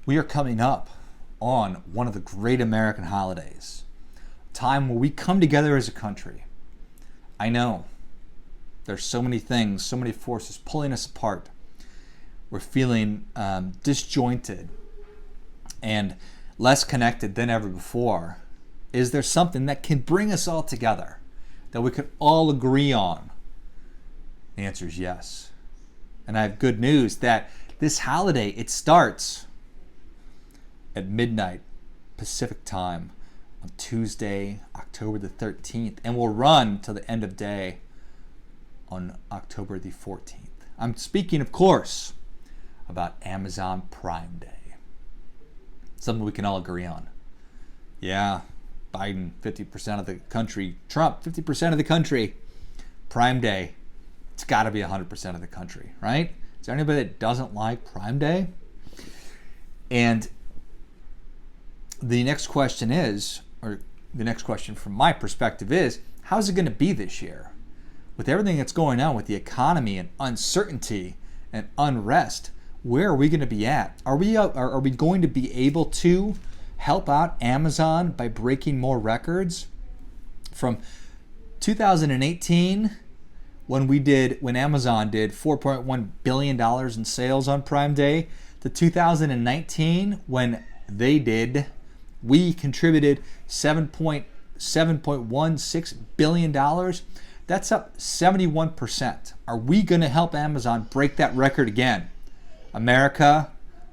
We are coming up on one of the great American holidays, a time where we come together as a country. I know there's so many things, so many forces pulling us apart. We're feeling disjointed and less connected than ever before. Is there something that can bring us all together, that we could all agree on? The answer is yes. And I have good news that this holiday, it starts at midnight Pacific time on Tuesday, October the 13th, and will run till the end of day on October the 14th. I'm speaking, of course, about Amazon Prime Day. Something we can all agree on. Yeah, Biden, 50% of the country. Trump, 50% of the country. Prime Day, it's got to be 100% of the country, right? Is there anybody that doesn't like Prime Day? And the next question is, or the next question from my perspective is, how's it going to be this year? With everything that's going on with the economy and uncertainty and unrest, where are we going to be at? Are we going to be able to help out Amazon by breaking more records? From 2018, when Amazon did $4.1 billion in sales on Prime Day, to 2019, when we contributed $7.16 billion. That's up 71%. Are we going to help Amazon break that record again? America,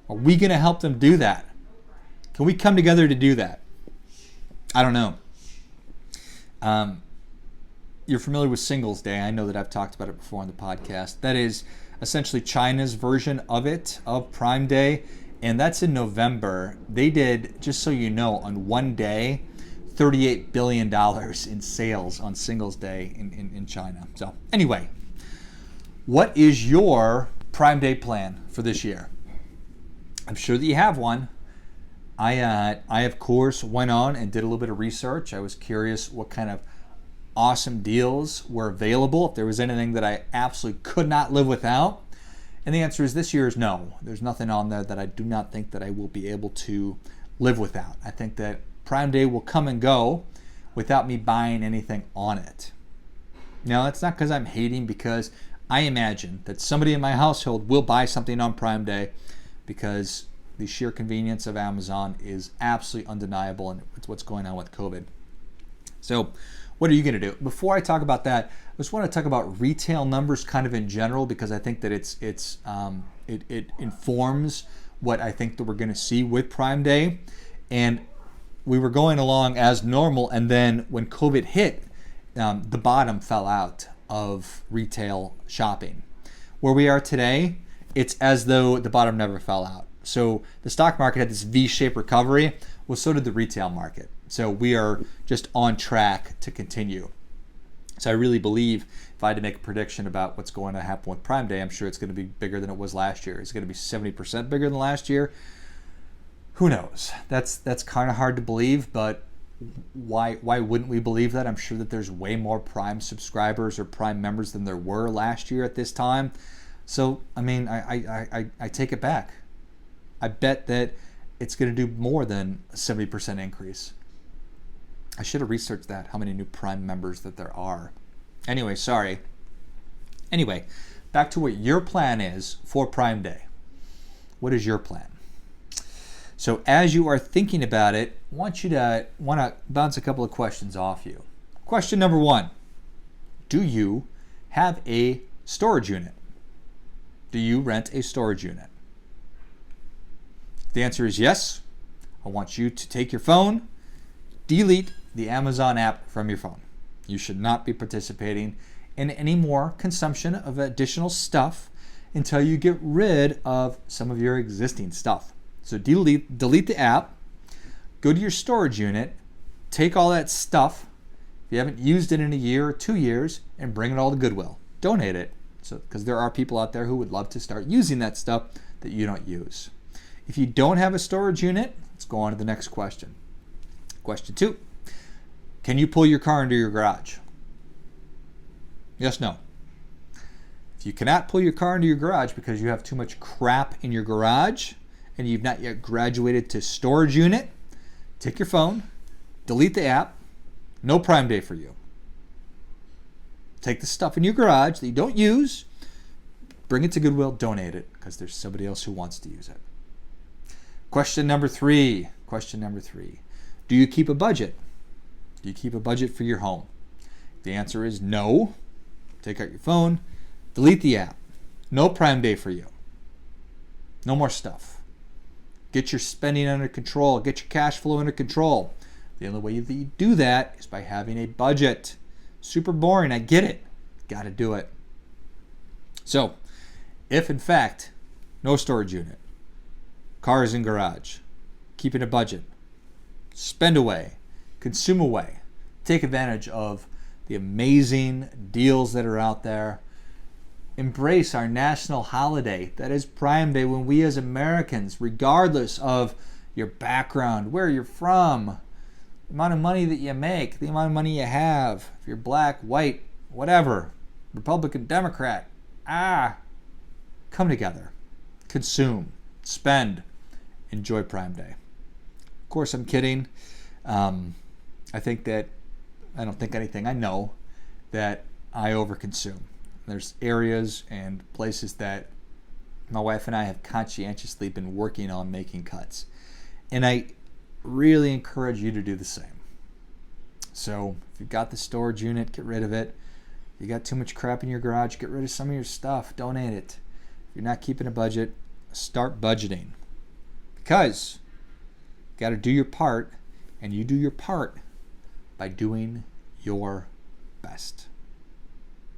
are we going to help them do that? Can we come together to do that? I don't know. You're familiar with Singles Day. I know that I've talked about it before on the podcast. That is essentially China's version of Prime Day, and that's in November. They did, just so you know, on one day, $38 billion in sales on Singles Day in China. So anyway, what is your Prime Day plan for this year? I'm sure that you have one. I of course went on and did a little bit of research. I was curious what kind of awesome deals were available, if there was anything that I absolutely could not live without. And the answer is this year is no. There's nothing on there that I do not think that I will be able to live without. I think that Prime Day will come and go without me buying anything on it. Now, that's not because I'm hating, because I imagine that somebody in my household will buy something on Prime Day, because the sheer convenience of Amazon is absolutely undeniable, and it's what's going on with COVID. So what are you going to do? Before I talk about that, I just want to talk about retail numbers kind of in general, because I think that it informs what I think that we're going to see with Prime Day. And we were going along as normal, and then when COVID hit, the bottom fell out of retail shopping. Where we are today, it's as though the bottom never fell out. So the stock market had this V-shaped recovery. Well, so did the retail market. So we are just on track to continue. So I really believe, if I had to make a prediction about what's going to happen with Prime Day, I'm sure it's going to be bigger than it was last year. It's going to be 70% bigger than last year. Who knows? That's kind of hard to believe, but why wouldn't we believe that? I'm sure that there's way more Prime subscribers or Prime members than there were last year at this time. So, I mean, I take it back. I bet that it's going to do more than a 70% increase. I should have researched that, how many new Prime members that there are. Anyway, sorry. Anyway, back to what your plan is for Prime Day. What is your plan? So as you are thinking about it, I want to bounce a couple of questions off you. Question number one, do you have a storage unit? Do you rent a storage unit? If the answer is yes, I want you to take your phone, delete the Amazon app from your phone. You should not be participating in any more consumption of additional stuff until you get rid of some of your existing stuff. So delete the app, go to your storage unit, take all that stuff, if you haven't used it in a year or 2 years, and bring it all to Goodwill. Donate it, because there are people out there who would love to start using that stuff that you don't use. If you don't have a storage unit, let's go on to the next question. Question 2, can you pull your car into your garage? Yes, no. If you cannot pull your car into your garage because you have too much crap in your garage and you've not yet graduated to storage unit, take your phone, delete the app, no Prime Day for you. Take the stuff in your garage that you don't use, bring it to Goodwill, donate it, because there's somebody else who wants to use it. Question number three. Do you keep a budget? Do you keep a budget for your home? The answer is no. Take out your phone, delete the app. No Prime Day for you. No more stuff. Get your spending under control. Get your cash flow under control. The only way that you do that is by having a budget. Super boring, I get it. Got to do it. So, if in fact, no storage unit, cars in garage, keeping a budget, spend away, consume away, take advantage of the amazing deals that are out there. Embrace our national holiday that is Prime Day, when we as Americans, regardless of your background, where you're from, the amount of money that you make, the amount of money you have, if you're black, white, whatever, Republican, Democrat, come together, consume, spend, enjoy Prime Day. Of course, I'm kidding. I don't think anything. I know that I overconsume. There's areas and places that my wife and I have conscientiously been working on making cuts. And I really encourage you to do the same. So if you've got the storage unit, get rid of it. If you got too much crap in your garage, get rid of some of your stuff. Donate it. If you're not keeping a budget, start budgeting. Because you got to do your part, and you do your part by doing your best.